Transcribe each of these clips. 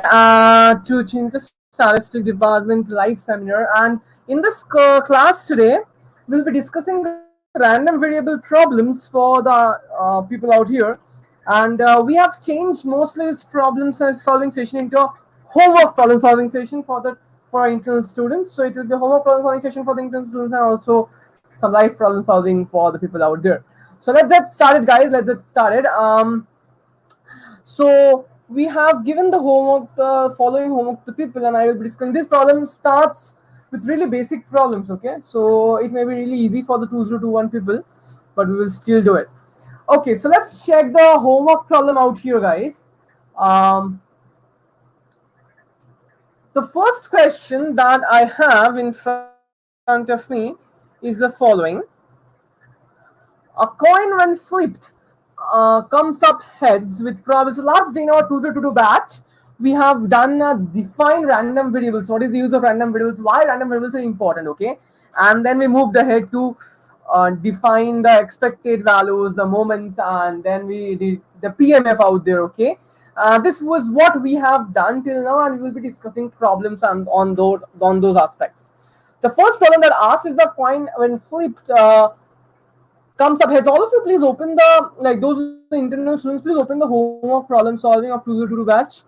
to Cheenta Statistics Department live seminar, and in this class today, we'll be discussing the random variable problems for the people out here, and we have changed mostly this problem solving session into a homework problem solving session for our internal students. So it will be a homework problem solving session for the internal students and also some live problem solving for the people out there. So let's get started, guys. Let's get started. So we have given the homework, the following homework to people, and I will be discussing. This problem starts with really basic problems, okay? So it may be really easy for the 2021 people, but we will still do it. Okay, so let's check the homework problem out here, guys. The first question that I have in front of me is the following. A coin when flipped comes up heads with probability. So last day in our 2022 batch, we have done define random variables. What is the use of random variables? Why random variables are important, okay? And then we moved ahead to define the expected values, the moments, and then we did the PMF out there, okay? This was what we have done till now, and we will be discussing problems on those aspects. The first problem that asks is the coin when flipped comes up heads. All of you please open the, like those internal students, please open the homework problem solving of 2022 batch.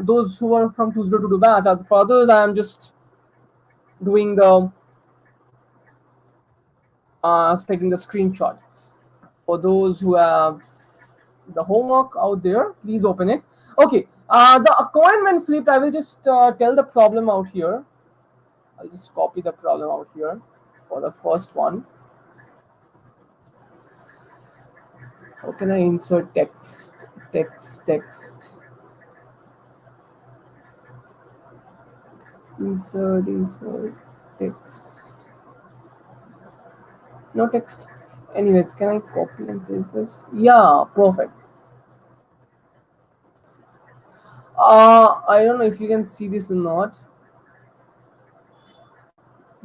Those who are from 2022 batch. For others, I am just doing the taking the screenshot. For those who have the homework out there, please open it. Okay, the coin when flipped, I will just tell the problem out here. I'll just copy the problem out here for the first one. How can I insert text? Insert text. No text. Anyways, can I copy and paste this? Yeah, perfect. I don't know if you can see this or not.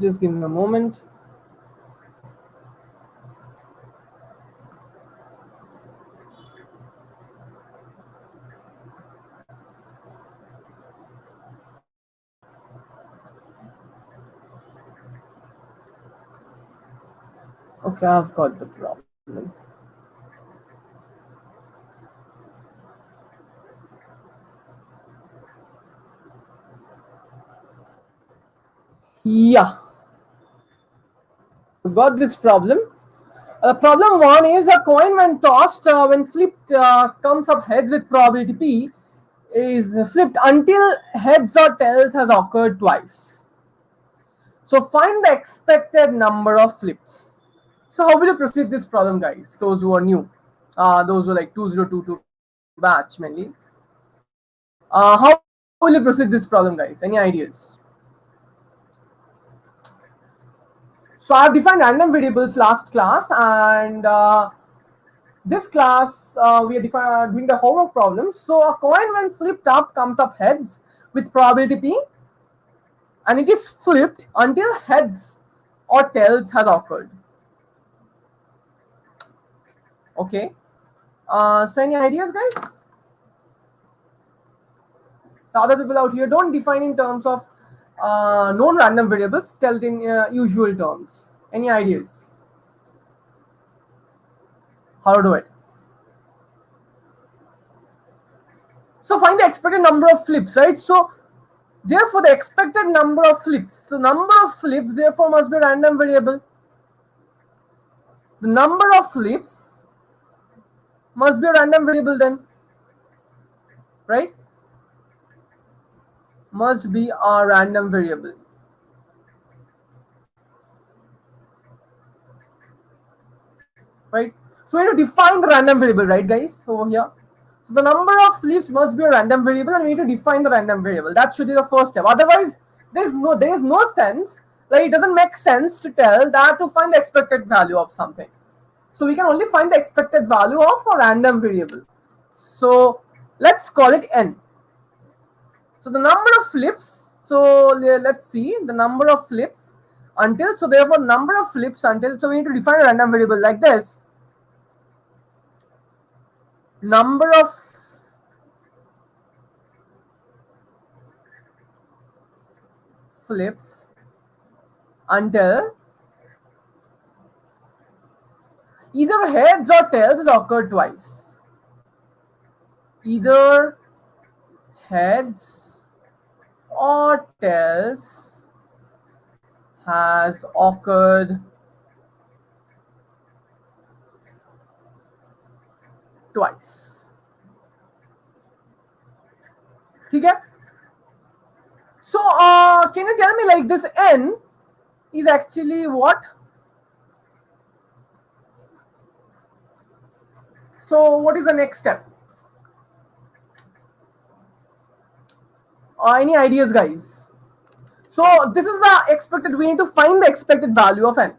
Just give me a moment. Okay, I've got the problem. Yeah, got this problem. Problem one is a coin when tossed, when flipped, comes up heads with probability P, is flipped until heads or tails has occurred twice. So find the expected number of flips. So how will you proceed this problem, guys? Those who are new, those who are like 2022 batch mainly. How will you proceed this problem, guys? Any ideas? So I've defined random variables last class, and this class we are doing the homework problems. So a coin when flipped up comes up heads with probability P, and it is flipped until heads or tails has occurred. Okay. So any ideas, guys? The other people out here, don't define in terms of known random variables, tell it in usual terms. Any ideas? How to do it? So find the expected number of flips, right? So therefore the expected number of flips, the number of flips therefore must be a random variable. The number of flips must be a random variable then, right? Must be a random variable. Right? So we need to define the random variable, right, guys? Over here. So the number of flips must be a random variable, and we need to define the random variable. That should be the first step. Otherwise, there is no sense. Like it doesn't make sense to tell that to find the expected value of something. So we can only find the expected value of a random variable. So let's call it n. So the number of flips. So let's see the number of flips until. So therefore, number of flips until. So we need to define a random variable like this. Number of flips until either heads or tails has occurred twice. Either heads or tails has occurred twice. Okay? So can you tell me, like, this n is actually what? So what is the next step? Any ideas, guys? So this is the expected, we need to find the expected value of n.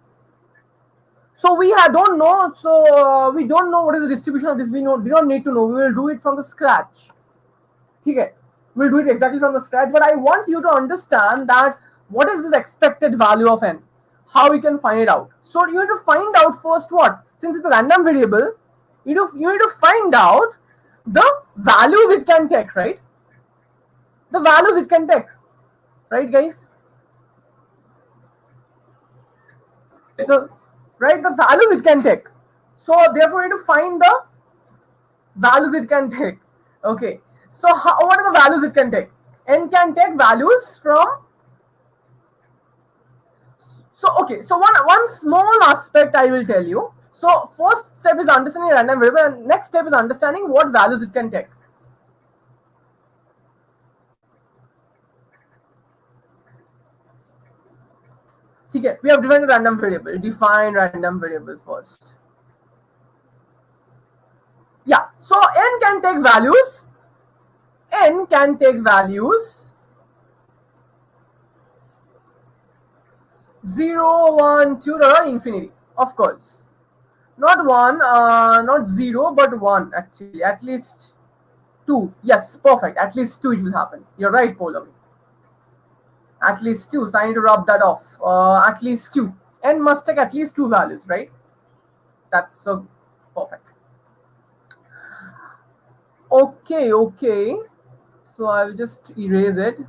So we don't know, so we don't know what is the distribution of this. We don't need to know. We will do it from the scratch. Okay, we'll do it exactly from the scratch. But I want you to understand that what is this expected value of n? How we can find it out? So you need to find out first what? Since it's a random variable, you need to find out the values it can take, right? The values it can take, right, guys? The values it can take. So therefore, you need to find the values it can take. Okay. So what are the values it can take? N can take values from. So okay. So one small aspect I will tell you. So first step is understanding random variable, and next step is understanding what values it can take. Okay, we have defined a random variable. Define random variable first. Yeah, so n can take values. N can take values 0, 1, 2 to infinity, of course. Not 1, not 0, but 1 actually. At least 2. Yes, perfect. At least 2 it will happen. You're right, Polo. At least 2. So I need to rub that off. At least 2. N must take at least 2 values, right? That's so perfect. Okay. So I'll just erase it.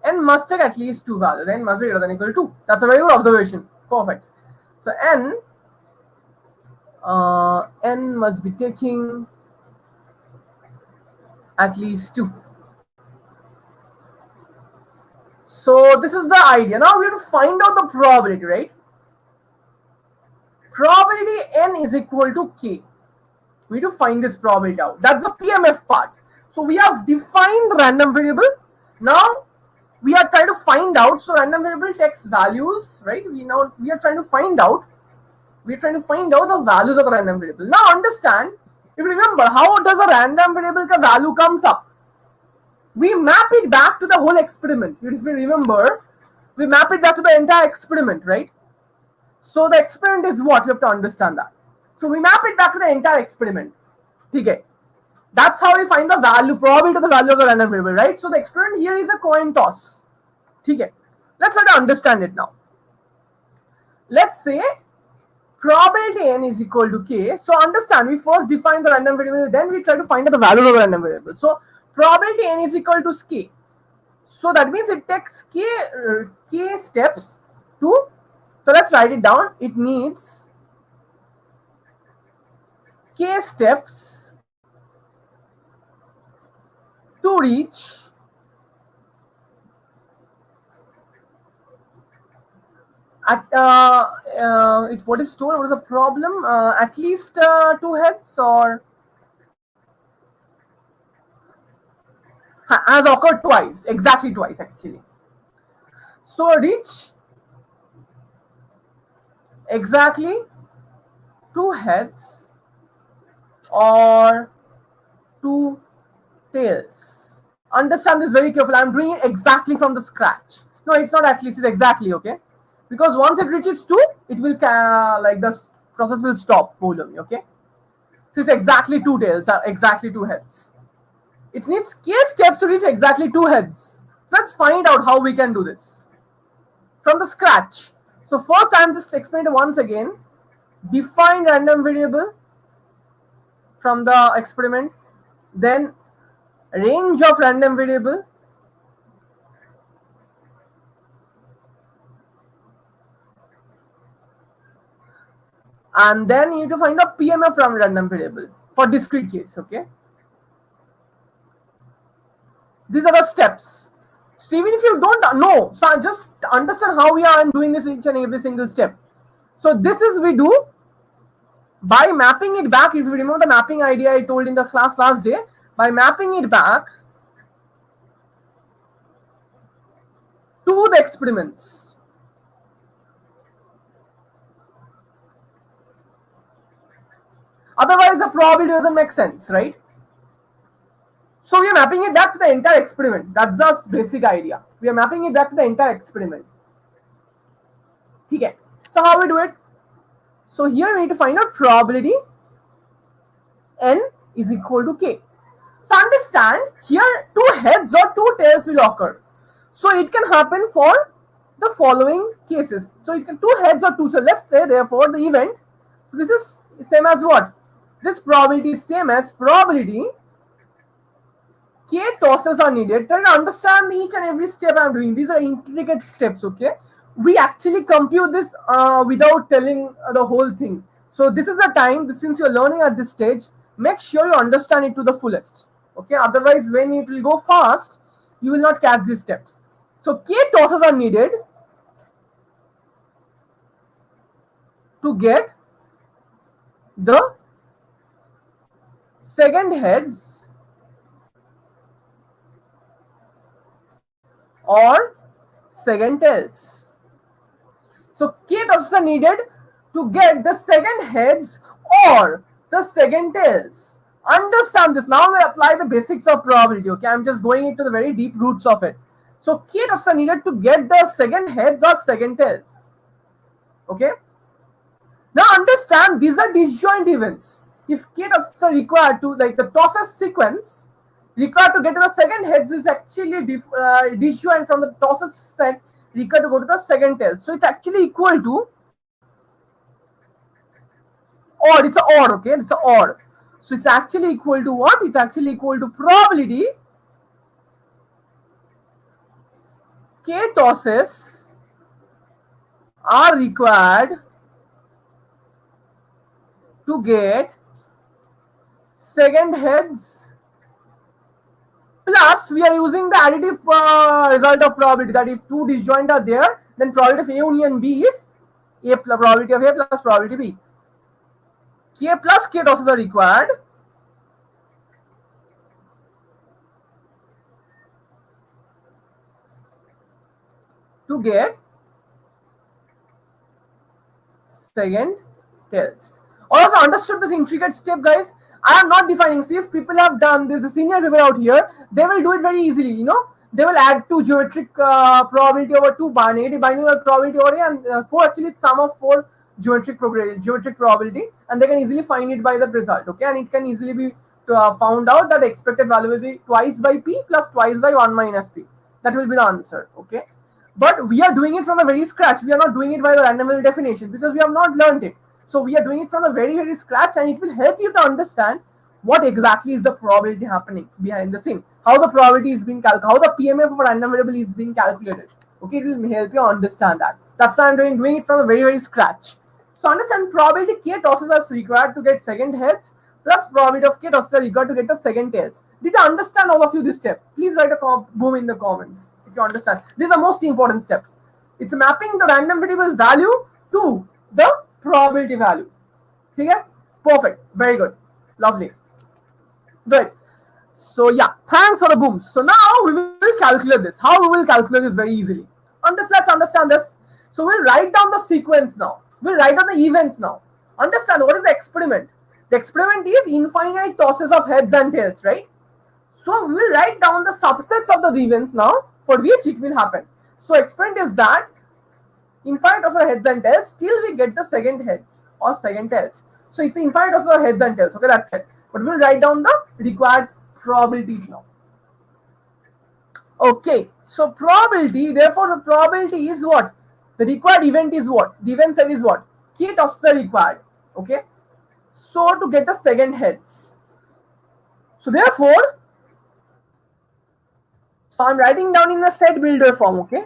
N must take at least 2 values. N must be greater than or equal to 2. That's a very good observation. Perfect. So N must be taking at least 2. So this is the idea. Now we have to find out the probability, right? Probability n is equal to k. We need to find this probability out. That's the PMF part. So we have defined random variable. Now we are trying to find out. So random variable takes values, right? We are trying to find out. We're trying to find out the values of the random variable. Now understand. If you remember, how does a random variable value comes up? We map it back to the whole experiment. If you remember, we map it back to the entire experiment, right? So the experiment is what? You have to understand that. So we map it back to the entire experiment. Okay. That's how we find the value, probability of the value of the random variable, right? So the experiment here is a coin toss. Okay. Let's try to understand it now. Let's say probability n is equal to k. So understand, we first define the random variable, then we try to find out the value of the random variable. So probability n is equal to k. So that means it takes k steps to. So let's write it down. It needs k steps to reach at what is told? What is the problem? At least 2 heads, or has occurred twice, exactly twice actually. So reach exactly 2 heads or 2 tails. Understand this very carefully. I'm doing it exactly from the scratch. No, it's not at least, it's exactly, okay? Because once it reaches 2, it will like the process will stop, okay? So it's exactly 2 tails or exactly 2 heads. It needs k steps to reach exactly 2 heads. So let's find out how we can do this from the scratch. So first I'm just explaining it once again. Define random variable from the experiment, then range of random variable, and then you need to find the PMF from random variable for discrete case. Okay, these are the steps. So even if you don't know, so just understand how we are doing this each and every single step. So this is we do by mapping it back. If you remember the mapping idea I told in the class last day, by mapping it back to the experiments. Otherwise the probability doesn't make sense, right? So we are mapping it back to the entire experiment. That's the basic idea. We are mapping it back to the entire experiment. Okay. So how we do it? So here we need to find out probability n is equal to k. So understand here 2 heads or 2 tails will occur. So it can happen for the following cases. So it can 2 heads or 2. So let's say therefore the event. So this is same as what? This probability is same as probability k tosses are needed. Try to understand each and every step I'm doing. These are intricate steps. Okay. We actually compute this without telling the whole thing. So this is the time, since you're learning at this stage, make sure you understand it to the fullest. Okay, otherwise when it will go fast, you will not catch these steps. So k tosses are needed to get the second heads or second tails. So k tosses are needed to get the second heads or the second tails. Understand this. Now we apply the basics of probability. Okay, I'm just going into the very deep roots of it. So k tosses are needed to get the second heads or second tails. Okay. Now understand these are disjoint events. If k tosses are required to, like the tosses sequence required to get to the second heads is actually disjoint from the tosses set required to go to the second tails. So it's actually equal to odd. It's a odd. Okay, it's a odd. So it's actually equal to what? It's actually equal to probability k tosses are required to get second heads, plus we are using the additive result of probability, that if 2 disjoint are there, then probability of A union B is A plus probability of A plus probability B. K plus k tosses are required to get second tails. All of you understood this intricate step, guys? I am not defining. See, if people have done, there's a senior people out here, they will do it very easily, you know. They will add 2 geometric probability over 2 negative binding probability over A, and 4 actually it's sum of 4 geometric probability, and they can easily find it by the result. Okay, and it can easily be found out that expected value will be twice by P plus twice by 1 minus P. That will be the answer. Okay, but we are doing it from the very scratch. We are not doing it by the random variable definition because we have not learned it. So we are doing it from the very scratch, and it will help you to understand what exactly is the probability happening behind the scene, how the probability is being calculated, how the PMF of a random variable is being calculated. Okay, it will help you understand that. That's why I'm doing it from the very scratch. So understand probability k tosses are required to get second heads plus probability of k tosses are required to get the second tails. Did I understand all of you this step? Please write a boom in the comments if you understand. These are most important steps. It's mapping the random variable value to the probability value. Okay? Perfect. Very good. Lovely. Good. So yeah, thanks for the booms. So now we will calculate this. How we will calculate this very easily. Let's understand this. So we'll write down the sequence now. We'll write down the events now. Understand what is the experiment. The experiment is infinite tosses of heads and tails, right? So we will write down the subsets of the events now for which it will happen. So experiment is that infinite tosses of heads and tails till we get the second heads or second tails. So it's infinite tosses of heads and tails. Okay, that's it. But we'll write down the required probabilities now. Okay, so probability, therefore the probability is what? The required event is what? The event set is what? K tosses are required. Okay, so to get the second heads. So therefore, so I'm writing down in the set builder form. Okay,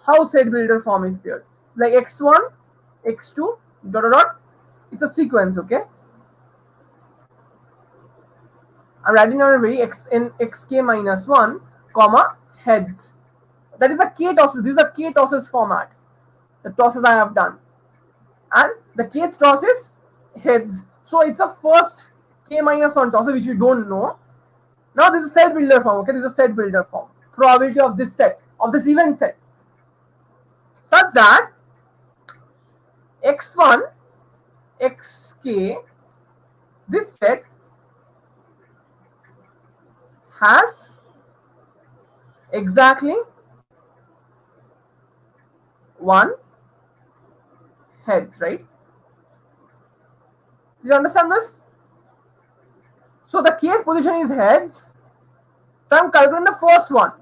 how set builder form is there? Like x1, x2, dot. It's a sequence, okay? I'm writing down a very x in xk minus 1, comma, heads. That is a k tosses. This is a k tosses format. The tosses I have done. And the kth toss is heads. So it's a first k minus 1 tosser, which you don't know. Now this is set builder form, okay? This is a set builder form. Probability of this set, of this event set. Such that x1, xk, this set has exactly 1 heads, right? Do you understand this? So the kth position is heads. So I'm calculating the first one.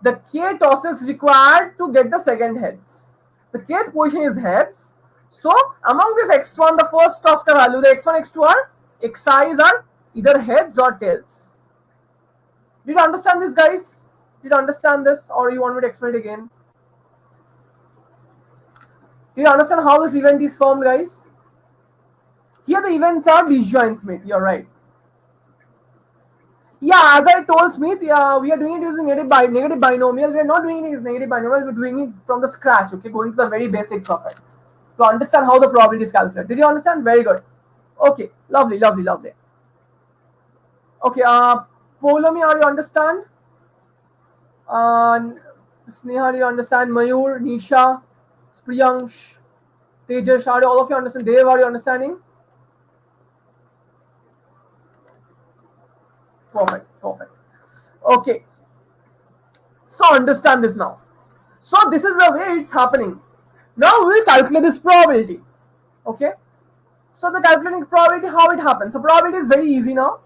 The k tosses required to get the second heads. The kth position is heads. So among this x1, the first toss ka value, the x1, x2 are xi's are either heads or tails. Did you understand this, guys? Did you understand this, or you want me to explain it again? Do you understand how this event is formed, guys? Here the events are disjoint, Smith. You're right. Yeah, as I told Smith, yeah, we are doing it using negative binomial. We are not doing it as negative binomial. We're doing it from the scratch. Okay, going to the very basics of it to understand how the probability is calculated. Did you understand? Very good. Okay, lovely, lovely, lovely. Okay, Polomi, are you understand? Sneha, do you understand? Mayur, Nisha, Priyansh, Tejas, are all of you understand? Dev, are you understanding? Perfect, perfect. Okay. So understand this now. So this is the way it's happening. Now we will calculate this probability. Okay. So the calculating probability, how it happens. So probability is very easy now.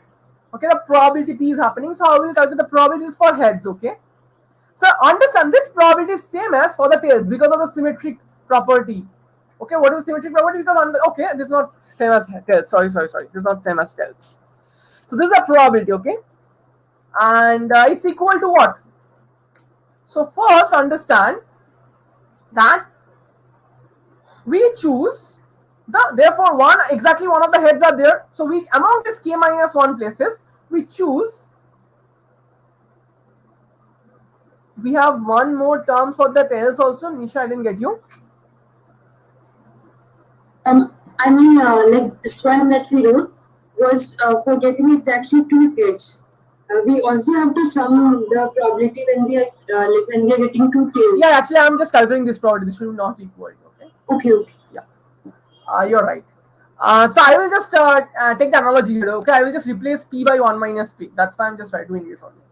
Okay, the probability P is happening. So how we will calculate the probabilities for heads, okay? So understand this probability is same as for the tails because of the symmetric property. Okay, what is the symmetric property? Because okay, this is not same as tails. Sorry. This is not same as tails. So this is a probability, okay? And it's equal to what? So first understand that we choose therefore exactly one of the heads are there. So we among this k minus 1 places, we choose. We have one more term for the tails also. Nisha, I didn't get you. I mean, like this one that we wrote was for getting exactly 2 heads. We also have to sum the probability when we are when we are getting 2 tails. Yeah, actually, I'm just calculating this probability. This should not equal. Okay. Yeah. You're right. So I will just take the analogy here. Okay, I will just replace p by 1 minus p. That's why I'm just doing this only.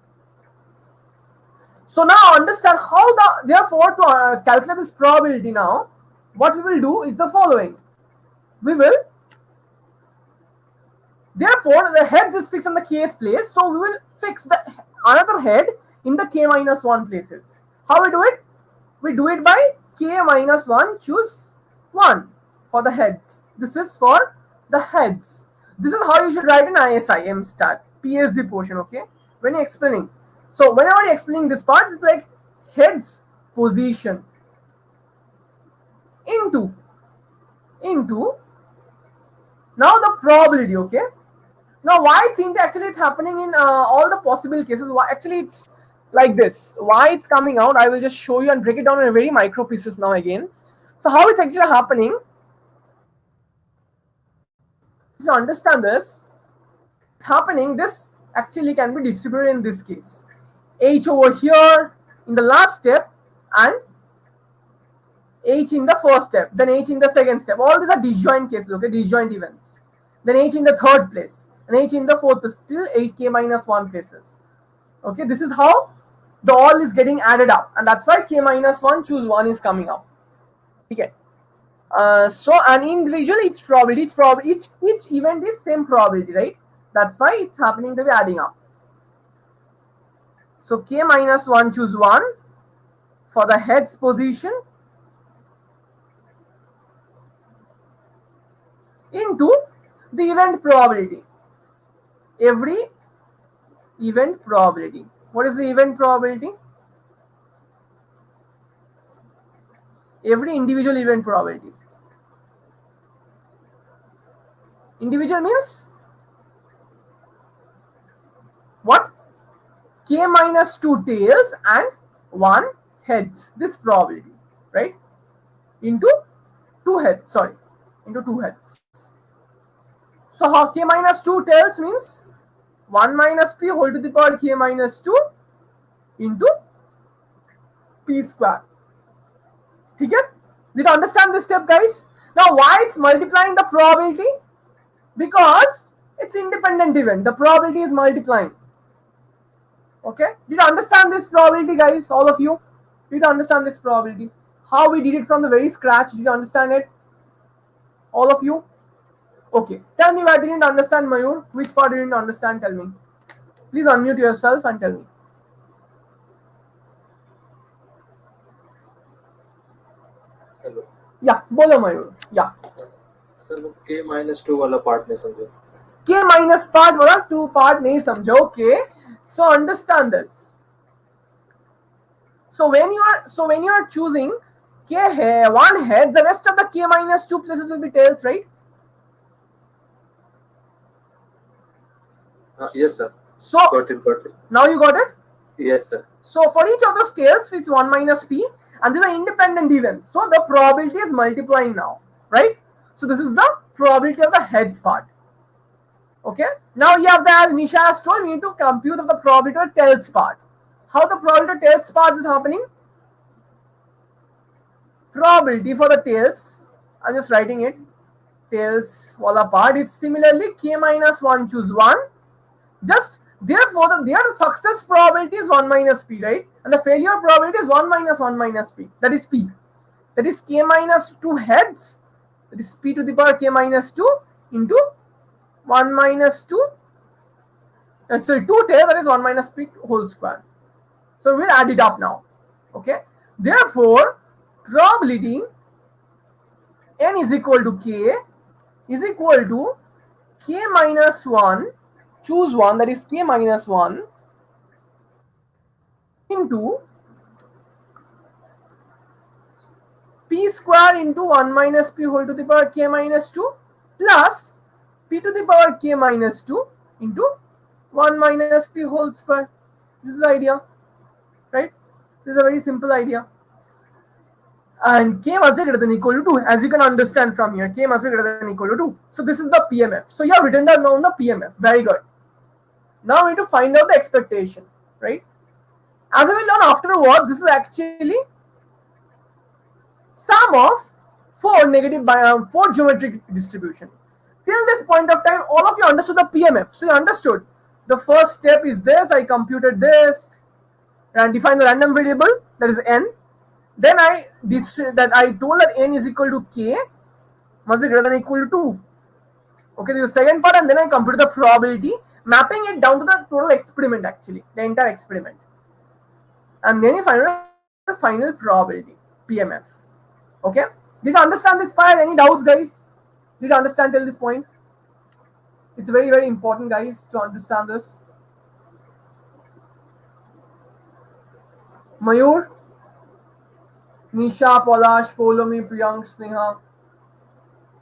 So now understand how therefore to calculate this probability now, what we will do is the following. We will, therefore the heads is fixed in the kth place, so we will fix the another head in the k minus 1 places. How we do it? We do it by k minus 1 choose 1 for the heads. This is for the heads. This is how you should write in ISI MStat PSV portion, okay? When you're explaining. So whenever you're explaining this part, it's like heads position into now the probability, okay? Now why it's actually it's happening in all the possible cases. Why actually it's like this. Why it's coming out, I will just show you and break it down in a very micro pieces now again. So how it's actually happening, if you understand this, it's happening, this actually can be distributed in this case. H over here in the last step and H in the first step, then H in the second step. All these are disjoint cases, okay, disjoint events. Then H in the third place and H in the fourth place, still K minus 1 places. Okay, this is how the all is getting added up, and that's why k minus 1 choose 1 is coming up. Okay. So an individual each probability, each event is same probability, right? That's why it's happening to be adding up. So k minus 1 choose 1 for the heads position into the event probability. Every event probability. What is the event probability? Every individual event probability. Individual means what? K minus 2 tails and 1 heads. This probability, right? Into 2 heads, sorry, into 2 heads. So how K minus 2 tails means 1 minus P whole to the power K minus 2 into P square. Okay? Did you understand this step, guys? Now why it's multiplying the probability? Because it's independent event. The probability is multiplying. Okay? Did you understand this probability, guys? All of you? Did you understand this probability? How we did it from the very scratch? Did you understand it? All of you? Okay. Tell me why didn't understand, Mayur. Which part didn't understand? Tell me. Please unmute yourself and tell me. Hello Yeah, बोलो मयूर. Yeah. Sir वो k minus 2 वाला part नहीं समझे. K minus part वाला 2 part नहीं समझो. Okay. So understand this. So when you are choosing K one head, the rest of the K minus 2 places will be tails, right? Yes sir. So Got it. now you got it. Yes sir. So for each of those tails, it's 1 minus P, and these are independent events. So the probability is multiplying now, right? So this is the probability of the heads part. Okay. Now you have the, as Nisha has told, we need to compute of the probability of tails part. How the probability of tails part is happening? Probability for the tails, I'm just writing it. Tails wala part. It's similarly K minus 1 choose 1. Just therefore, the success probability is 1 minus P, right? And the failure probability is 1 minus P. That is P. That is K minus 2 heads. That is P to the power K minus 2 into 1 minus 2. Sorry, 2 tails, that is 1 minus P whole square. So we'll add it up now. Okay. Therefore, probability N is equal to K is equal to K minus 1. Choose 1, that is K minus 1 into P square into 1 minus P whole to the power K minus 2 plus P to the power K minus 2 into 1 minus P whole square. This is the idea, right? This is a very simple idea. And K must be greater than equal to 2, as you can understand from here. K must be greater than equal to 2. So this is the PMF. So you have written down now the PMF. Very good. Now we need to find out the expectation, right? As we will learn afterwards, this is actually sum of 4 geometric distribution. Till this point of time, all of you understood the PMF. So you understood the first step is this. I computed this and defined the random variable, that is n. Then I told that n is equal to k must be greater than equal to 2. Okay, this is the second part, and then I computed the probability, mapping it down to the total experiment, actually, the entire experiment. And then you find the final probability, PMF. Okay? Did you understand this part? Any doubts, guys? Did you understand till this point? It's very, very important, guys, to understand this. Mayur, Nisha, Polash, Polomi, Priyank, Sneha,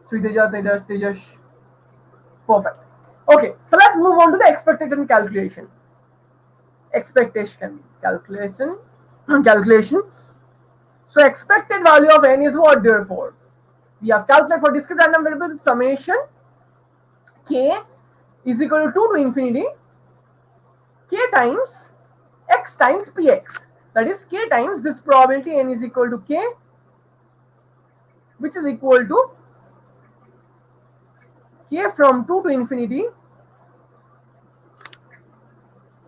Sriteja, Tejash. Perfect. Okay, so let's move on to the expectation calculation. Calculation. So expected value of n is what? Therefore, we have calculated for discrete random variables summation k is equal to 2 to infinity k times x times px. That is k times this probability n is equal to k, which is equal to k from 2 to infinity.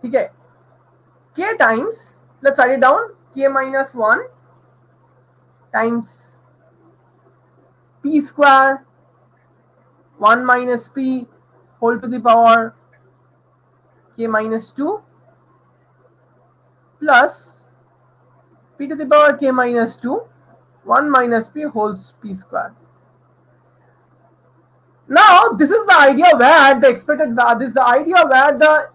Okay, k times, let's write it down, k minus 1 times p square 1 minus p whole to the power k minus 2 plus p to the power k minus 2 1 minus p whole p square. Now this is the idea where the expected value, this is the idea where the,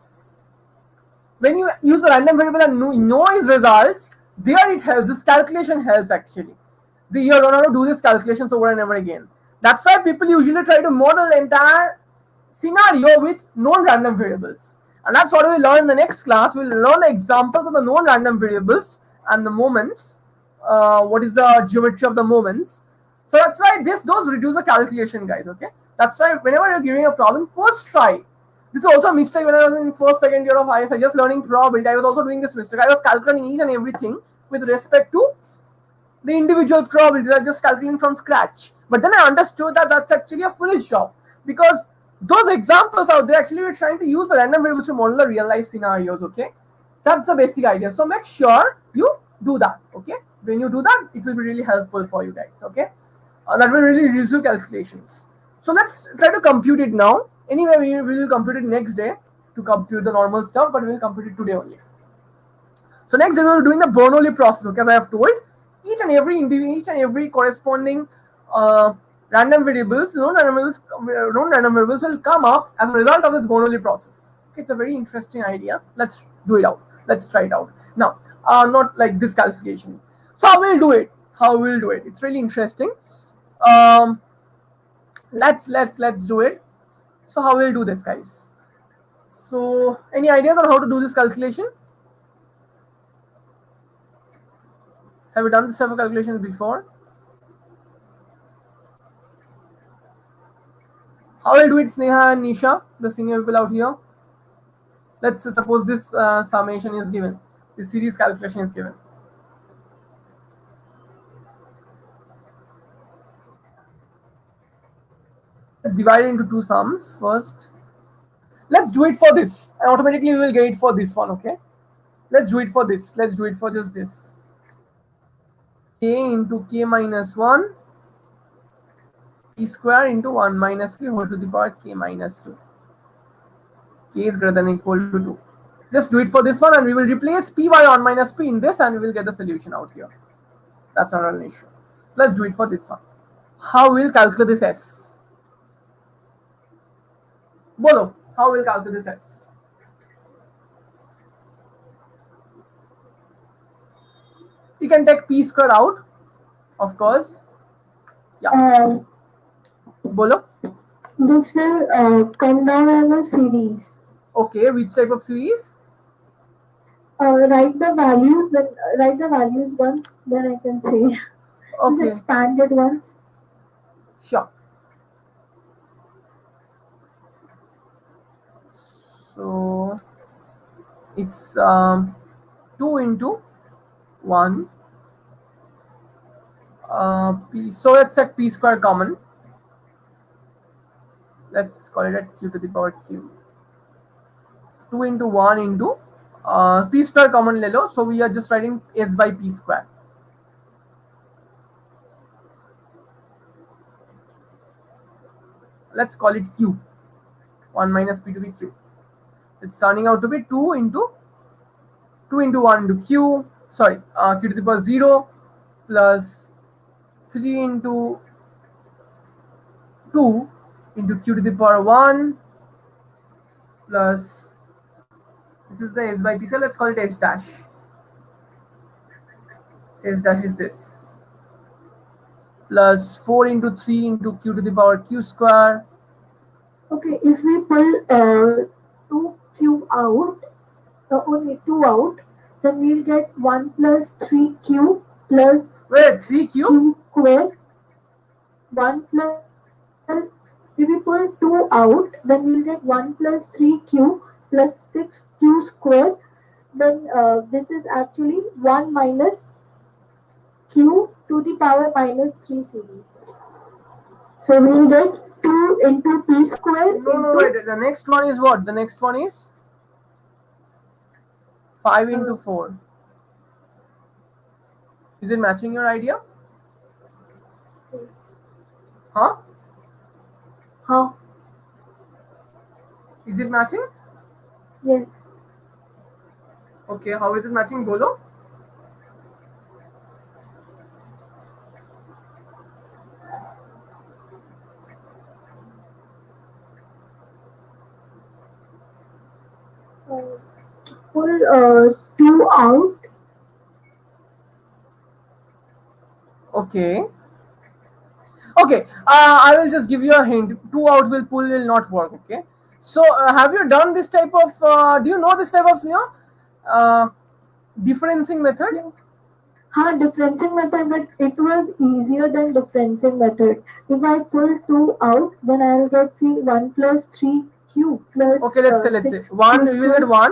when you use a random variable and know its results, there it helps, this calculation helps actually. You don't have to do this calculations over and over again. That's why people usually try to model the entire scenario with known random variables. And that's what we'll learn in the next class. We'll learn the examples of the known random variables and the moments. What is the geometry of the moments? So that's why those reduce the calculation, guys. Okay, that's why whenever you're giving a problem, first try. This is also a mistake when I was in first, second year of ISI, just learning probability. I was also doing this mistake. I was calculating each and everything with respect to the individual probabilities. I just calculating from scratch. But then I understood that that's actually a foolish job, because those examples out there actually we're trying to use the random variables to model the real life scenarios. Okay, that's the basic idea. So make sure you do that. Okay, when you do that, it will be really helpful for you guys. Okay, that will really reduce your calculations. So let's try to compute it now. Anyway, we will compute it next day to compute the normal stuff, but we will compute it today only. So next day we will be doing the Bernoulli process. Okay, as I have told, each and every corresponding random variables, known random variables will come up as a result of this Bernoulli process. Okay, it's a very interesting idea. Let's do it out. Let's try it out now. Not like this calculation. So how we'll do it? It's really interesting. Let's do it. So how we'll do this, guys? So any ideas on how to do this calculation? Have you done this type of calculations before? How will do it, Sneha and Nisha, the senior people out here? Let's suppose this summation is given. This series calculation is given. Let's divide it into two sums first. Let's do it for this. And automatically we will get it for this one, okay? Let's do it for this. Let's do it for just this. K into K minus 1 P square into 1 minus P whole to the power K minus 2. K is greater than or equal to 2. Just do it for this one and we will replace P by 1 minus P in this and we will get the solution out here. That's not an issue. Let's do it for this one. How will calculate this S? Bolo, how will calculate this S? You can take P square out, of course. Yeah. Bolo? This will come down as a series. Okay, which type of series? Write the values once, then I can say. Okay. Just expand it once. Sure. So it's 2 into 1 P. So let's set P square common. Let's call it at Q to the power Q. 2 into 1 into P square common le lo. So we are just writing S by P square. Let's call it Q. 1 minus P to be Q. It's turning out to be 2 into 1 into Q. Sorry, Q to the power 0 plus 3 into 2 into Q to the power 1 plus, this is the S by P square. Let's call it S dash. So S dash is this. Plus 4 into 3 into Q to the power Q square. Okay, if we pull 2Q out, only 2 out, then we'll get 1 plus 3Q plus 3Q? Q square. 1 plus, if we pull 2 out, then we'll get 1 plus 3Q plus 6Q square. Then this is actually 1 minus Q to the power minus 3 series. So we will get 2 into P square. No, wait. The next one is what? The next one is 5 into 4. Is it matching your idea? Yes. Huh? How? Is it matching? Yes. Okay, how is it matching, Bolo? Pull 2 out. Okay, Okay, I will just give you a hint. 2 out will pull will not work. Okay, so have you done this type of? Do you know this type of differencing method? Differencing method, but it was easier than differencing method. If I pull 2 out, then I'll get see 1 plus 3q plus Okay, let's say 6 1. q We will get square. 1,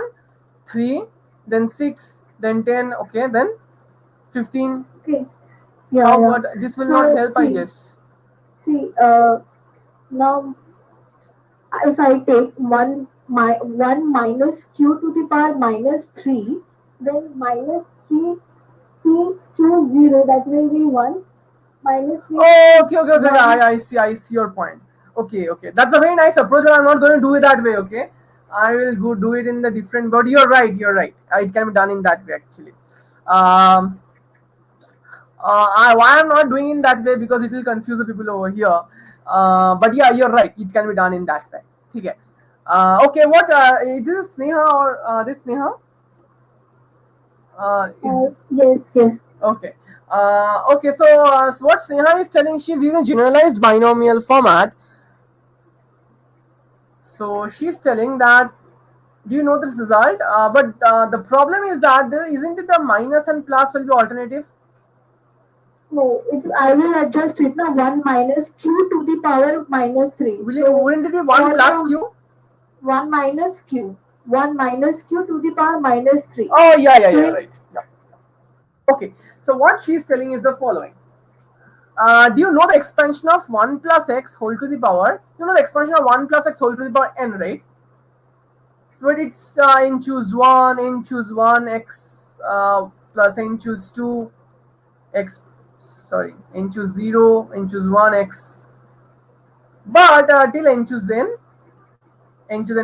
3, then 6, then 10. Okay, then 15. Okay. Yeah, How? yeah. But this will not So help, I guess. see, now if I take 1 minus q to the power minus 3, then minus 3 c choose 0, that will be 1, minus 3 Oh, okay. 1. I see your point. Okay. That's a very nice approach, but I'm not going to do it that way. Okay, I will go do it in the different. But you're right. It can be done in that way actually. Um, why I'm not doing in that way, because it will confuse the people over here. But yeah, you're right. It can be done in that way. Okay. Okay. What? Is this Sneha or this Sneha? Is this Yes. okay? Okay. So what Sneha is telling, she's using generalized binomial format. So she's telling that. Do you know this result? But the problem is that isn't it the minus and plus will be alternative? No, I will adjust it now. 1 minus q to the power minus 3. Wouldn't it be 1 plus q? 1 minus q. 1 minus q to the power minus 3. Oh, yeah, right. Yeah. Okay, so what she's telling is the following. Do you know the expansion of 1 plus x whole to the power? You know the expansion of 1 plus x whole to the power n, right? So it's n choose 1, x plus n choose 2, x, sorry, n choose 0, n choose 1, x. But till n choose n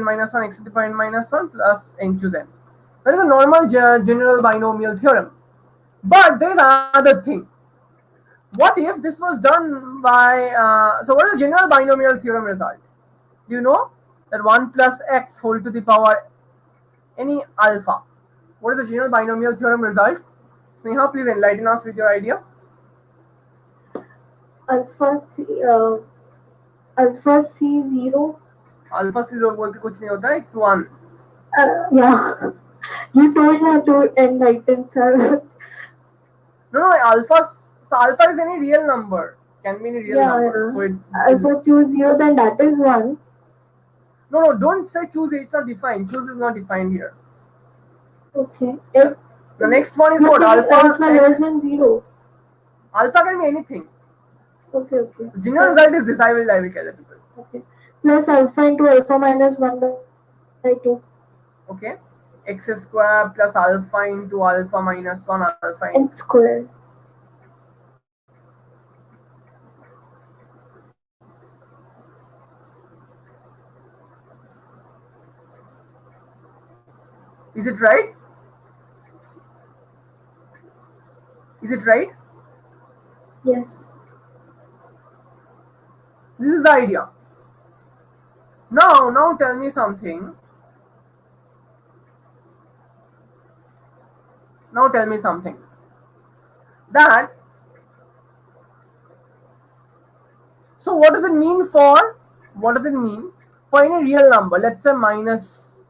minus 1, x to the power n minus 1 plus n choose n. That is a normal general binomial theorem. But there is another thing. What if this was done by, so what is the general binomial theorem result? Do you know that 1 plus x whole to the power any alpha? What is the general binomial theorem result? Sneha, please enlighten us with your idea. Alpha c 0. Alpha c 0 बोल के कुछ नहीं होता, it's 1. Yeah. You told me to enlighten, sir. No, alpha is any real number. Can be any real number. Yeah. So it, Alpha choose 0, then that is 1. No, don't say choose. It's not defined. Choose is not defined here. Okay. The next one is what? Alpha less than 0. Alpha can be anything. Okay. General result is this. I will tell the people. Okay. Plus alpha into alpha minus 1 by 2. Okay. X square plus alpha into alpha minus 1 alpha into X square. Is it right? Yes. This is the idea. Now tell me something. That, so what does it mean for any real number? Let's say minus,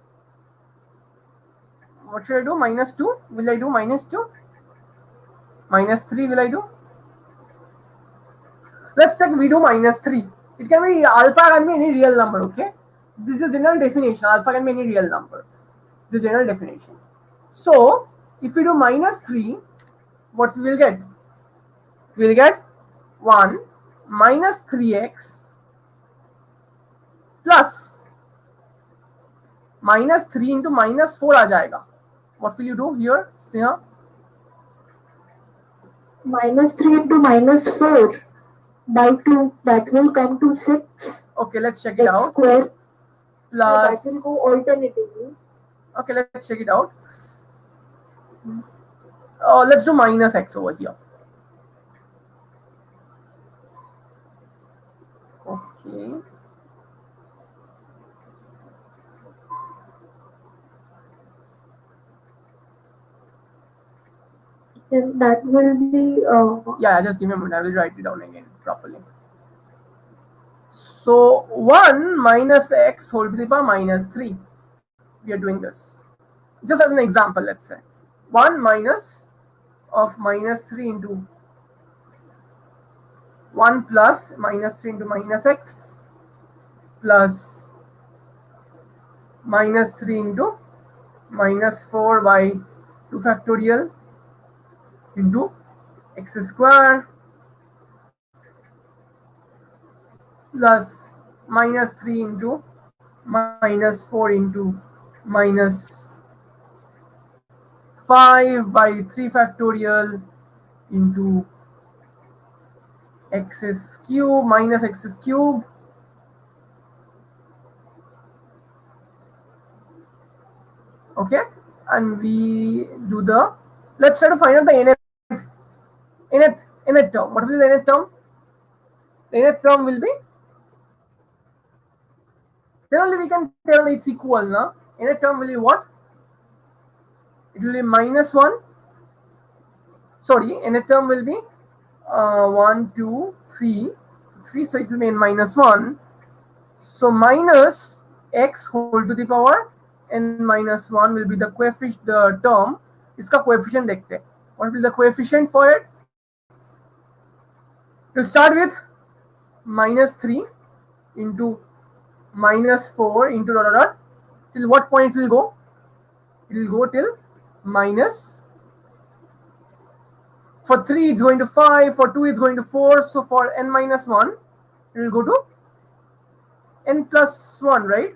what should I do? Minus 2? Will I do minus 2? Minus 3 will I do? Let's take we do minus 3. It can be, alpha can be any real number, okay? This is general definition. Alpha can be any real number. The general definition. So if we do minus 3, what we will get? We will get 1 minus 3x plus minus 3 into minus 4 आ जाएगा. What will you do here, Sneha? Minus 3 into minus 4 by 2, that will come to 6. Okay, let's check it out. Square. Plus, that will go alternatively. okay, let's check it out. Let's do minus x over here. Okay. Then that will be Yeah, just give me a moment. I will write it down again properly. So 1 minus x whole to the power minus 3. We are doing this. Just as an example, let's say 1 minus of minus 3 into 1 plus minus 3 into minus x plus minus 3 into minus 4 by 2 factorial into x square plus minus 3 into minus 4 into minus 5 by 3 factorial into x is cube minus x is cube. Okay, and we do the, let's try to find out the nth term. What will be the nth term? The nth term will be, then only we can tell it's equal now. Nth term will be what? It will be minus 1. Sorry, nth term will be 1, 2, 3. 3, so it will be n minus 1. So minus x whole to the power n minus 1 will be the coefficient, the term. Iska coefficient dekhte. What will be the coefficient for it? To start with minus 3 into minus 4 into dot dot dot. Till what point it will go? It will go till minus. For 3 it's going to 5, for 2 it's going to 4, so for n minus 1 it will go to n plus 1, right?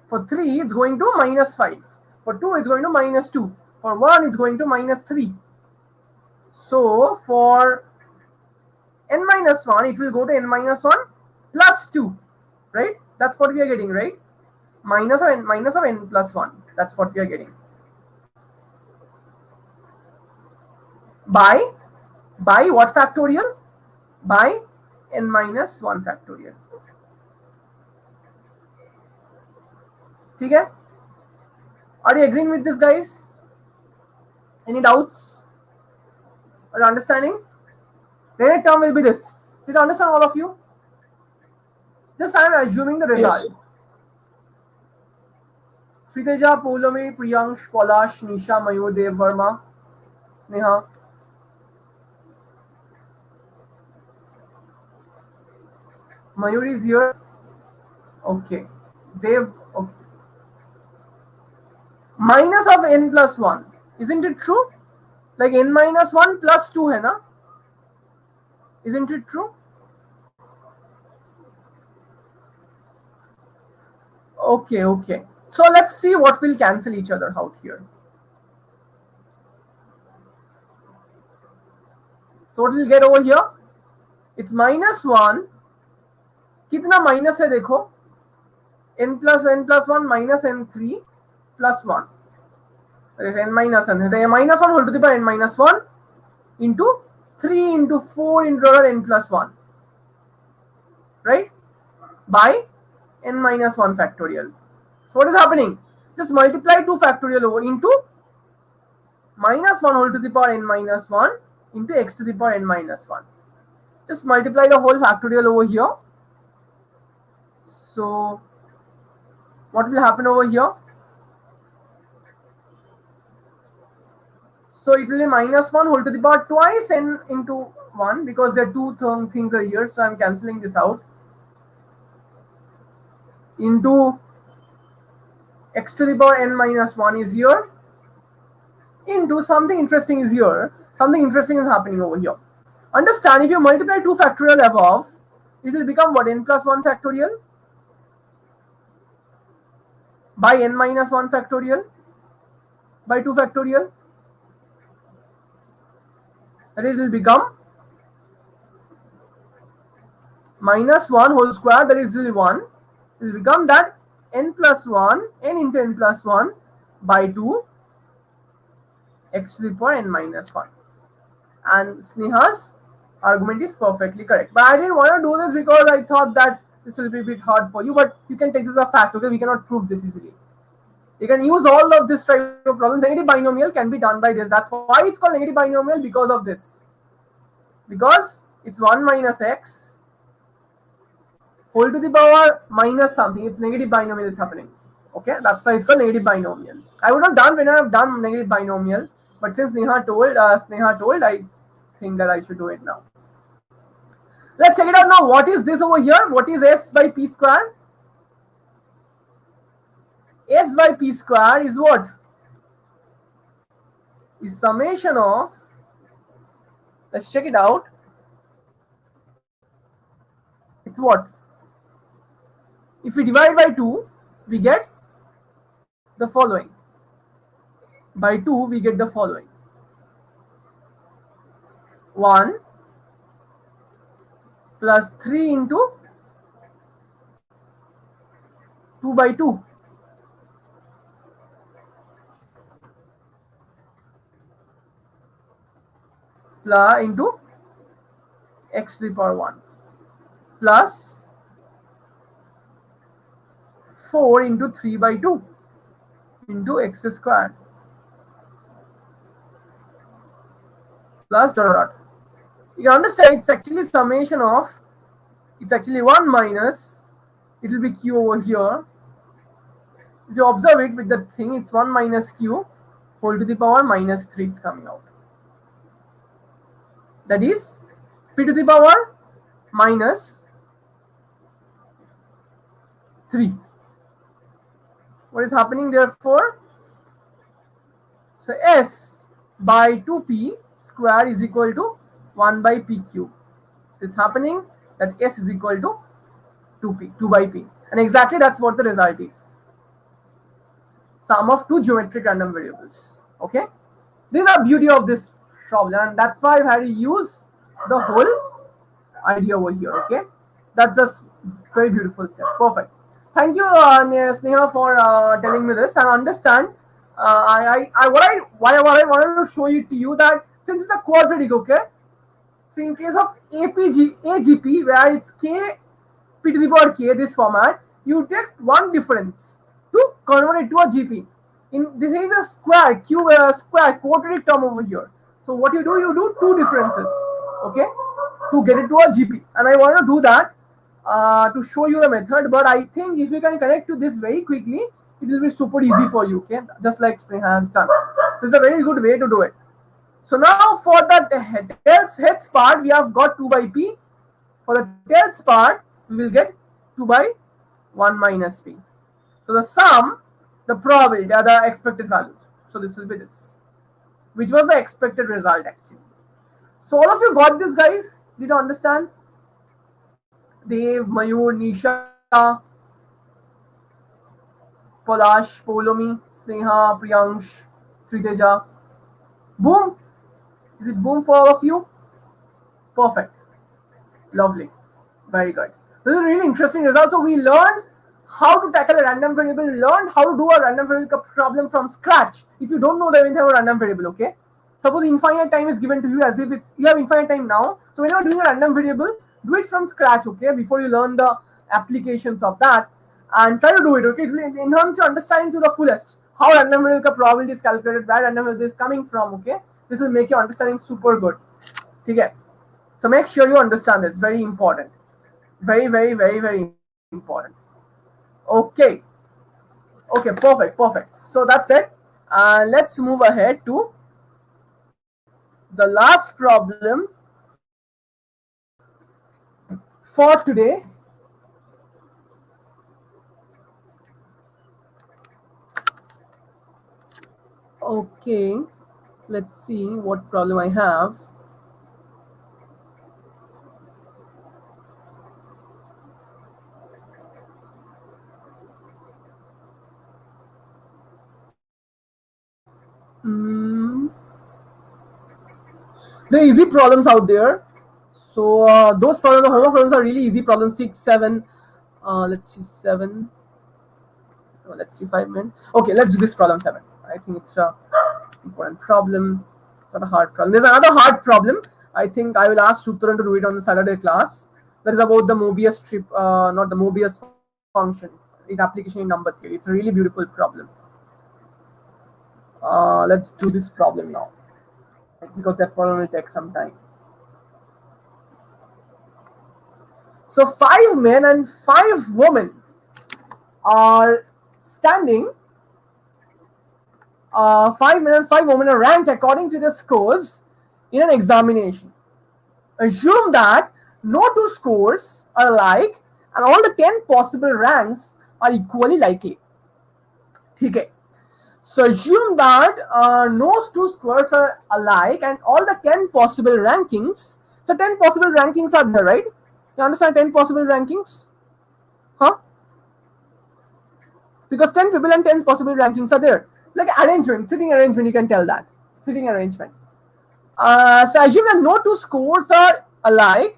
For 3 it's going to minus 5, for 2 it's going to minus 2, for 1 it's going to minus 3. So for n minus 1 it will go to n minus 1 plus 2, right? That's what we are getting, right? Minus of n plus 1, that's what we are getting. By what factorial? By n minus 1 factorial. Okay? Are you agreeing with this, guys? Any doubts or understanding? The next term will be this. Did you understand, all of you? Just I am assuming the result. Yes. Sriteja, Poulomi, Priyansh, Polash, Nisha, Mayur, Dev, Verma, Sneha. Mayur is here. Okay. Dev. Okay. Minus of n plus 1. Isn't it true? Like n minus 1 plus 2 hai na? Isn't it true? Okay, okay. So let's see what will cancel each other out here. So what we'll get over here? It's minus 1. Kitna minus hai dekho? N plus 1 minus n3 plus 1. That is n minus 1. The minus 1 whole to the power n minus 1 into 3 into 4 into n plus 1. Right? By n minus 1 factorial. So what is happening? Just multiply 2 factorial over into minus 1 whole to the power n minus 1 into x to the power n minus 1. Just multiply the whole factorial over here. So what will happen over here? So it will be minus 1 whole to the power twice n into 1, because there are two things are here, so I am cancelling this out, into x to the power n minus 1 is here, into something interesting is here. Something interesting is happening over here. Understand, if you multiply 2 factorial above, it will become what? N plus 1 factorial by n minus 1 factorial by 2 factorial. That it will become minus 1 whole square, that is really 1. It will become that n plus 1, n into n plus 1 by 2 x to the power n minus 1. And Sneha's argument is perfectly correct. But I didn't want to do this because I thought that this will be a bit hard for you, but you can take this as a fact, okay? We cannot prove this easily. You can use all of this type of problems. Negative binomial can be done by this. That's why it's called negative binomial, because of this. Because it's 1 minus x whole to the power minus something. It's negative binomial is happening. Okay, that's why it's called negative binomial. I would have done when I have done negative binomial, but since Sneha told, I think that I should do it now. Let's check it out now. What is this over here? What is S by P square? S by P square is what? Is summation of, let's check it out. It's what? If we divide by 2, we get the following. By 2, we get the following. 1 plus 3 into 2 by 2. Plus into x to the power 1 plus 4 into 3 by 2 into x squared plus dot dot. You can understand it's actually summation of, it's actually 1 minus, it will be q over here. If you observe it with the thing, it's 1 minus q whole to the power minus 3, it's coming out. That is p to the power minus 3. What is happening therefore? So S by 2p square is equal to 1 by p cube. So it's happening that S is equal to 2p, 2 by p. And exactly that's what the result is. Sum of two geometric random variables. Okay? This is the beauty of this problem, and that's why I've had to use the whole idea over here. Okay? That's just very beautiful step. Perfect. Thank you, Sneha, for telling me this, and understand. Why I wanted to show it to you that since it's a quadratic, okay. So in case of AGP, where it's k p to the power k, this format, you take one difference to convert it to a GP. In this is a square square quadratic term over here. So what you do two differences, okay, to get it to a GP. And I want to do that to show you the method, but I think if you can connect to this very quickly, it will be super easy for you, okay, just like Sneha has done. So it's a very good way to do it. So now for the heads part, we have got 2 by p. For the tails part, we will get 2 by 1 minus p. So the sum, the probability, the expected value. So this will be this, which was the expected result actually. So all of you got this, guys? Did you understand? Dev, Mayur, Nisha, Polash, Polomi, Sneha, Priyansh, Sriteja. Boom! Is it boom for all of you? Perfect. Lovely. Very good. This is a really interesting result. So we learned how to tackle a random variable, learned how to do a random variable problem from scratch. If you don't know the entire random variable, okay? Suppose infinite time is given to you as if it's, you have infinite time now. So when you're doing a random variable, do it from scratch, okay? Before you learn the applications of that, and try to do it, okay? It will enhance your understanding to the fullest. How random variable probability is calculated, where random variable is coming from, okay? This will make your understanding super good. Okay? So make sure you understand this. Very important. Very, very, very, very important. Okay. Okay, perfect. So that's it. Let's move ahead to the last problem for today. Okay, let's see what problem I have. There are easy problems out there. So those problems, the homework problems are really easy problems. 6, 7. Let's see 7. Oh, let's see 5 minutes. Okay, let's do this problem 7. I think it's a important problem. It's not a hard problem. There's another hard problem. I think I will ask Sutran to do it on the Saturday class. That is about the Mobius strip, not the Mobius function. Its application in number theory. It's a really beautiful problem. Let's do this problem now, because that problem will take some time. So 5 men and 5 women are standing. 5 men and 5 women are ranked according to their scores in an examination. Assume that no two scores are alike and all the 10 possible ranks are equally likely. Okay. So assume that no two scores are alike and all the 10 possible rankings. So 10 possible rankings are there, right? You understand 10 possible rankings? Huh? Because 10 people and 10 possible rankings are there. Like arrangement, sitting arrangement, you can tell that. Sitting arrangement. So assume that no two scores are alike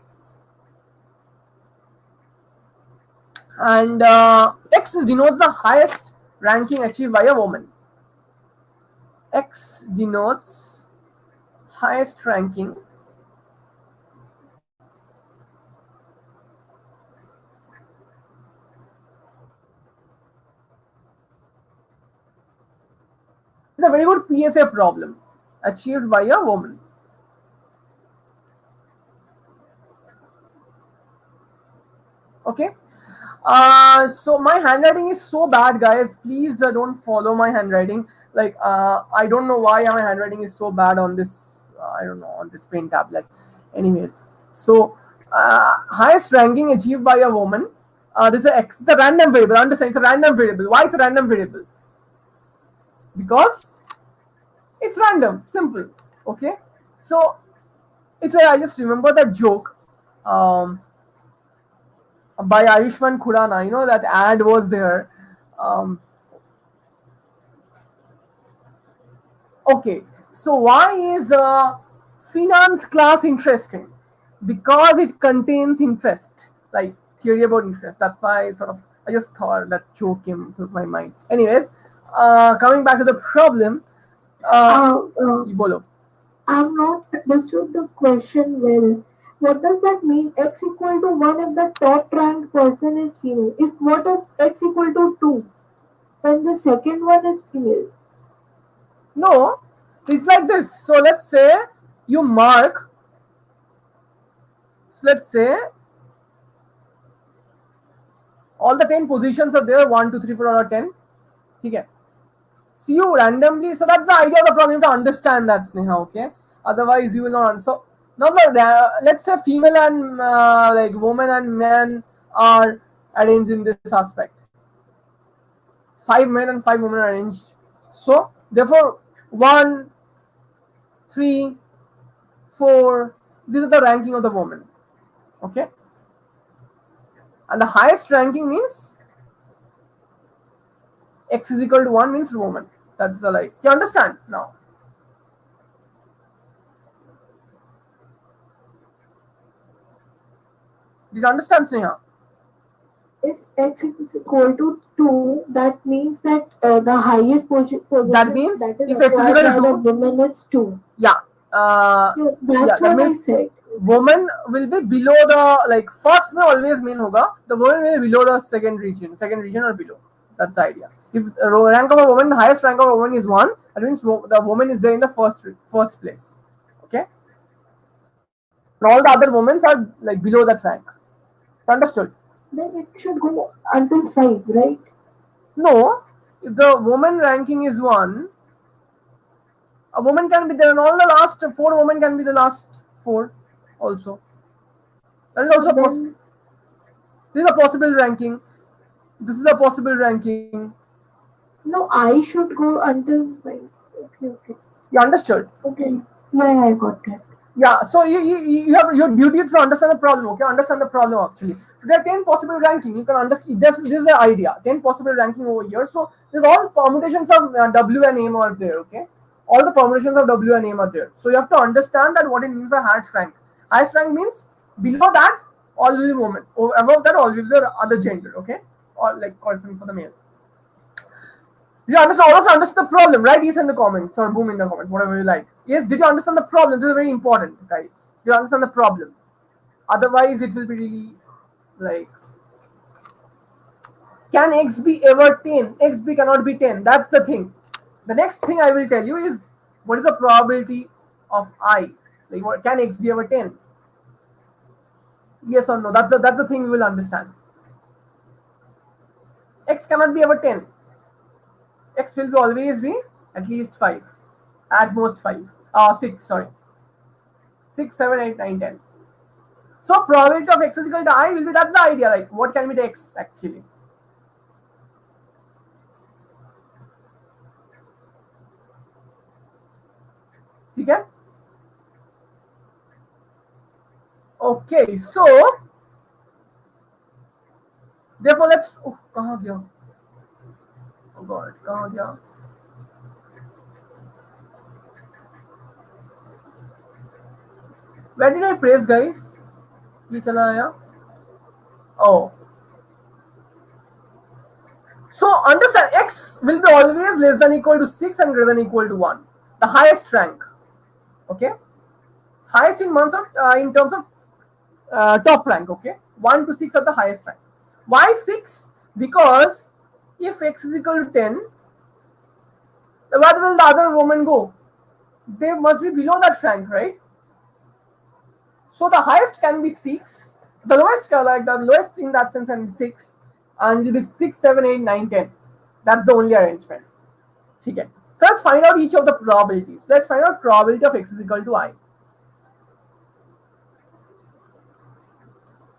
and X denotes the highest ranking achieved by a woman. X denotes highest ranking it's a very good PSA problem achieved by a woman. Okay. So my handwriting is so bad, guys. Please don't follow my handwriting. Like I don't know why my handwriting is so bad on this. I don't know, on this pen tablet. Anyways, so highest ranking achieved by a woman. This is X, the random variable. Understand? It's a random variable. Why it's a random variable? Because it's random. Simple. Okay. So it's like I just remember that joke. By Ayushman Khurana, you know, that ad was there. Okay, so why is finance class interesting? Because it contains interest, like theory about interest. That's why I just thought that joke came to my mind. Anyways, coming back to the problem, bolo. I'm not understood the question well. What does that mean? X equal to 1 if the top ranked person is female. If what if X equal to 2? Then the second one is female. No, it's like this. So let's say you mark. So let's say all the 10 positions are there, 1, 2, 3, 4 or 10. Okay. So you randomly, so that's the idea of the problem. You have to understand that, Sneha, okay? Otherwise you will not understand. So now let's say female and like woman and man are arranged in this aspect. 5 men and 5 women are arranged. So therefore 1, 3, 4, this is the ranking of the woman. Okay. And the highest ranking means X is equal to 1 means woman. That's the like. You understand now? Did you understand, Sneha? If X is equal to 2, that means that the highest position That means that is if X is equal acquired to by 2, the women is 2. yeah. That's That what I means said. woman will be below the, like, first may always mean hoga, the woman will be below the second region or below. That's the idea. If the rank of a woman, the highest rank of a woman is 1, that means the woman is there in the first place. Okay? And all the other women are like below that rank. Understood? Then it should go until 5, right? No. If the woman ranking is 1, a woman can be there, and all the last 4 women can be the last 4 also. That is also possible. This is a possible ranking. This is a possible ranking. No, I should go until 5. Okay. You understood? Okay. Yeah, I got that. Yeah, so you have your duty to understand the problem, okay? Understand the problem actually. So there are 10 possible ranking. You can understand, this is the idea. 10 possible ranking over here. So there's all permutations of W and M are there, okay? All the permutations of W and M are there. So you have to understand that what it means by highest rank. Highest rank means below that, all will be women. Above that, all will be the other gender, okay? Or like corresponding for the male. You understand? All of you understand the problem, right? Yes, in the comments or boom in the comments, whatever you like. Yes, did you understand the problem? This is very important, guys. Do you understand the problem? Otherwise, it will be really like, can X be ever 10? XB cannot be 10. That's the thing. The next thing I will tell you is what is the probability of I? Like, what can X be ever 10? Yes or no? That's the thing we will understand. X cannot be ever 10. X will always be at least 5, at most 5. 6. Sorry, 6, 7, 8, 9, 10. So probability of X is equal to I will be, that's the idea. Like what can be the X actually? Okay. Okay. So therefore let's. Oh, कहाँ गया? Oh God, कहाँ गया? Where did I press, guys? ये चला आया. Oh. So understand, X will be always less than equal to 6 and greater than equal to 1. The highest rank. Okay. Highest in terms of top rank. Okay. 1 to 6 are the highest rank. Why 6? Because if X is equal to 10, where will the other women go? They must be below that rank, right? So the highest can be 6. The lowest in that sense can be 6. And it is 6, 7, 8, 9, 10. That's the only arrangement. Okay. So let's find out each of the probabilities. Let's find out probability of X is equal to I.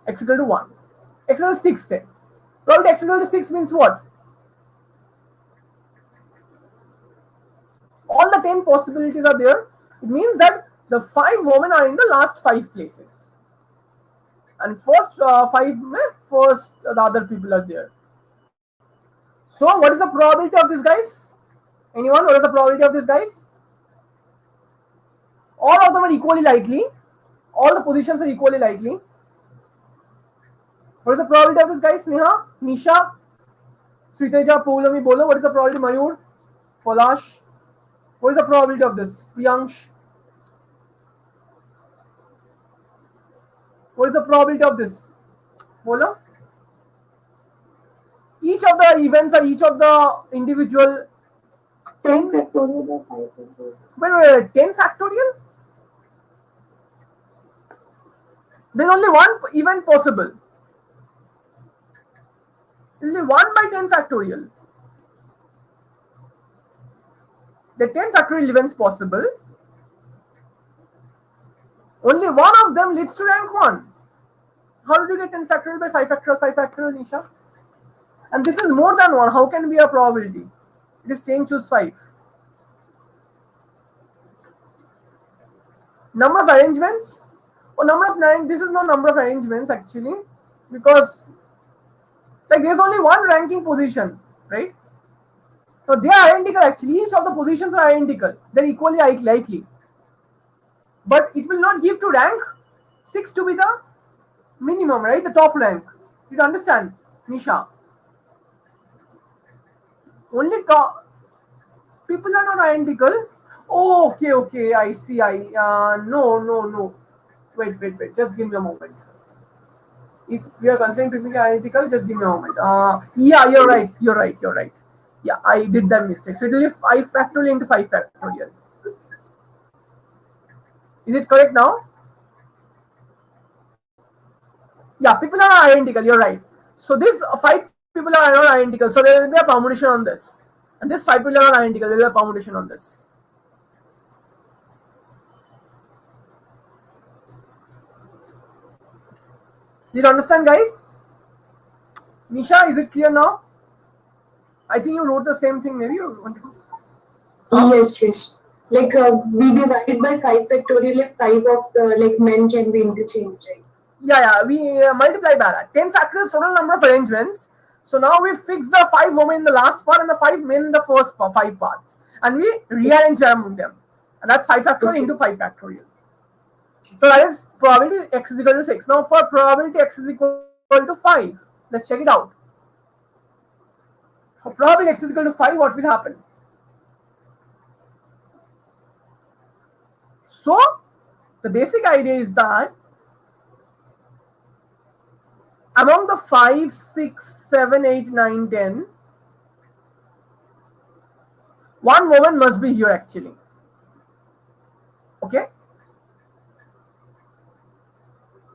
X equal to 1. X equal to 6, say. Probability X equal to 6 means what? All the 10 possibilities are there. It means that the 5 women are in the last 5 places. And first 5, the other people are there. So what is the probability of this, guys? Anyone? What is the probability of this, guys? All of them are equally likely. All the positions are equally likely. What is the probability of this, guys? Neha, Nisha, Sriteja, Poulami, Bolo. What is the probability? Mayur, Polash. What is the probability of this? Priyansh. What is the probability of this? Bolo. Each of the events or each of the individual 10 factorial by 5 factorial. Wait, 10 factorial? There's only one event possible. Only 1 by 10 factorial. The 10 factorial events possible. Only one of them leads to rank 1. How did you get 10 factorial by 5 factorial, 5 factorial, Nisha? And this is more than 1. How can it be a probability? It is 10 choose 5. Number of arrangements? Or number of 9. This is no number of arrangements actually. Because like there's only one ranking position, right? So they are identical actually. Each of the positions are identical. They're equally likely. But it will not give to rank 6 to be the minimum, right? The top rank. You understand, Nisha? Only top people are not identical. Oh, okay. I see. No. Wait. Just give me a moment. If we are considering people identical, just give me a moment. Yeah, you're right. Yeah, I did that mistake. So it will be 5 factorial into 5 factorial. Is it correct now? Yeah, people are identical. You're right. So these 5 people are not identical. So there will be a permutation on this. And this 5 people are not identical. There will be a permutation on this. Did you understand, guys? Nisha, is it clear now? I think you wrote the same thing. Maybe you want to. Yes. Like we divide by 5 factorial if 5 of the men can be interchanged, right? Yeah. We multiply by that. 10 factorial total number of arrangements. So now we fix the 5 women in the last part and the 5 men in the first 5 parts. And we rearrange among them. And that's 5 factorial into 5 factorial. So that is probability X is equal to 6. Now for probability X is equal to 5. Let's check it out. For probability X is equal to 5, what will happen? So the basic idea is that among the 5, 6, 7, 8, 9, 10, one woman must be here actually. Okay.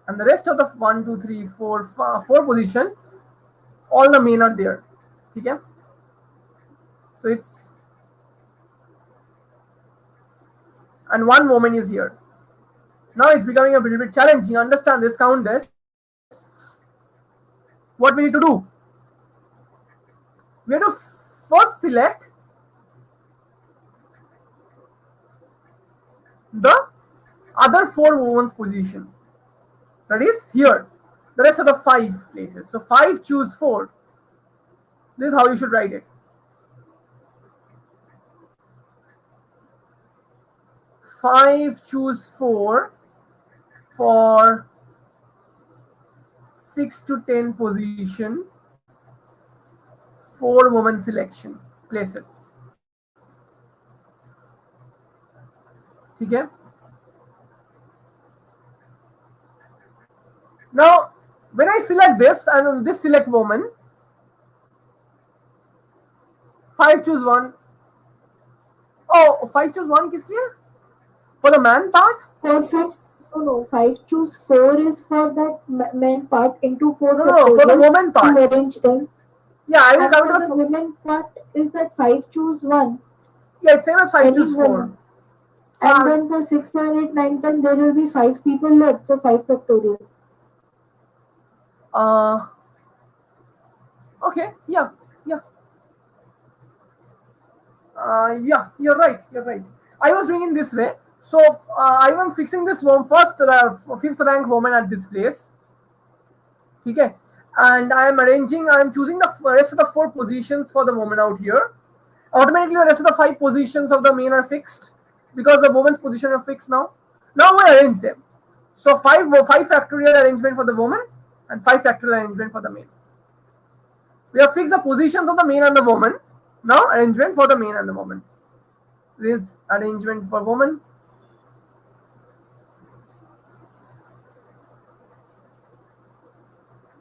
and the rest of the 1, 2, 3, 4, 4 position, all the men are there. Okay, so it's, and one woman is here. Now it's becoming a little bit challenging. Understand this, count this. What we need to do? We have to first select the other 4 women's position. That is here. The rest of the 5 places. So 5 choose 4. This is how you should write it. 5 choose 4 for 6 to 10 position, 4 women selection places. Okay. Now, when I select this and this select woman, 5 choose 1. Oh, 5 choose 1 किस लिए? For the man part? For fifth, no, 5 choose 4 is for that men part into 4 No, for the woman part. to arrange them. Yeah, I will And come for to the the women part is that 5 choose 1. yeah, it's same as 5 Any choose 4. woman. And then for 6, 9, 8, 9, 10, there will be 5 people left, so 5 factorial. Okay, yeah. Yeah, you're right. I was doing it this way. So I am fixing this one first, the 5th rank woman at this place. Okay, and I am choosing the rest of the 4 positions for the woman out here. Automatically, the rest of the 5 positions of the men are fixed because the woman's position are fixed now. Now we arrange them. So 5 factorial arrangement for the woman and 5 factorial arrangement for the men. We have fixed the positions of the men and the woman. Now arrangement for the men and the woman. This arrangement for woman.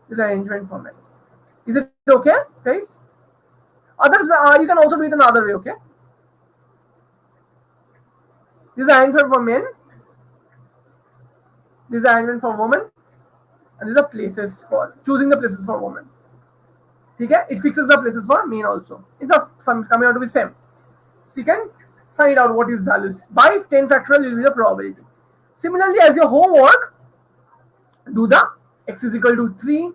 This arrangement for men. Is it okay, guys? Others, you can also do it another way. Okay. This is arrangement for men. This is arrangement for women, and these are places for choosing the places for women. Okay, it fixes the places for men also. It's coming out to be same. So you can find out what is values. By 10 factorial will be the probability. Similarly, as your homework, do the x is equal to 3.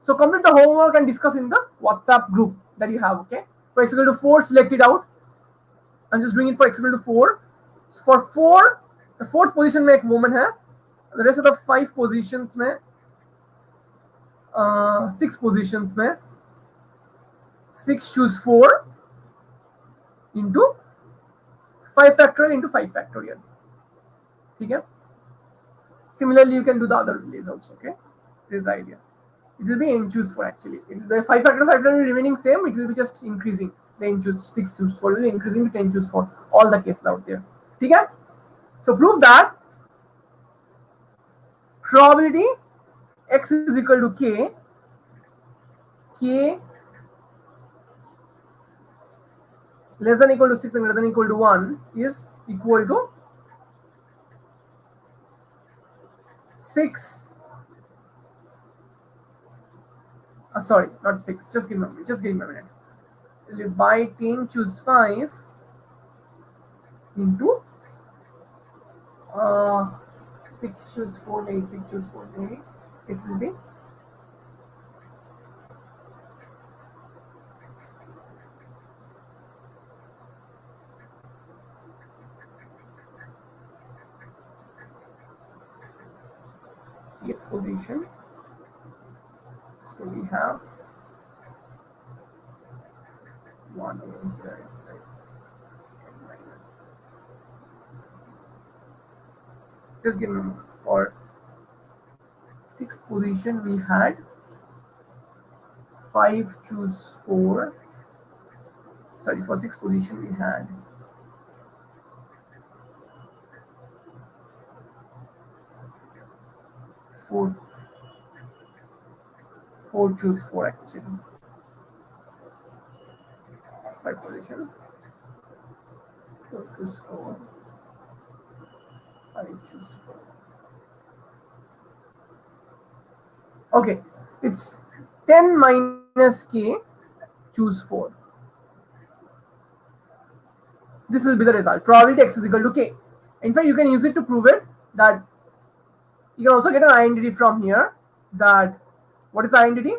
So complete the homework and discuss in the WhatsApp group that you have. Okay, for x equal to 4, select it out. I'm just doing it for x equal to 4. So for 4, the 4th position में एक woman है. The rest of the 5 positions में 6 positions में 6 choose 4 into 5 factorial into 5 factorial. Okay. Similarly, you can do the other ways also. Okay, this is the idea. It will be n choose 4 actually. The 5 factorial remaining same. It will be just increasing. The n choose 6 choose 4 will be increasing to 10 choose 4. All the cases out there. Okay. So prove that probability x is equal to k less than equal to 6 and greater than equal to 1 is equal to 6. Sorry, not 6. Just give me a minute. By 10 choose 5 into 6 choose 4 day, 6 choose 4 day. It will be position. So we have 1 over here is like minus. Just give me a moment. For 6th position we had 5 choose 4. Sorry, for 6th position we had 4 choose 4 actually. 5 position 4 choose 4, 5 choose 4. Okay, it's 10 minus k, choose 4. This will be the result. Probability x is equal to k. In fact, you can use it to prove it that you can also get an identity from here. That what is the identity?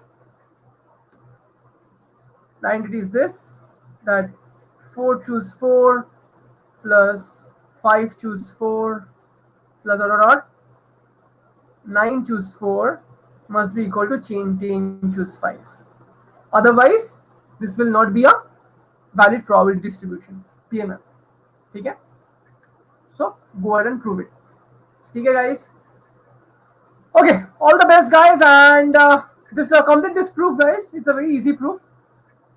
The identity is this, that 4 choose 4 plus 5 choose 4 plus dot 9 choose 4 must be equal to chain 10 choose 5. Otherwise, this will not be a valid probability distribution, PMF. Okay? So go ahead and prove it. Okay, guys. Okay, all the best, guys, and this complete this proof, guys. It's a very easy proof.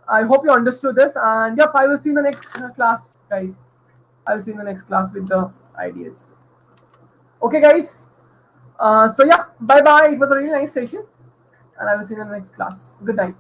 I hope you understood this, and yep, I will see you in the next class, guys. I will see you in the next class with the ideas. Okay, guys. So yeah, bye bye. It was a really nice session, and I will see you in the next class. Good night.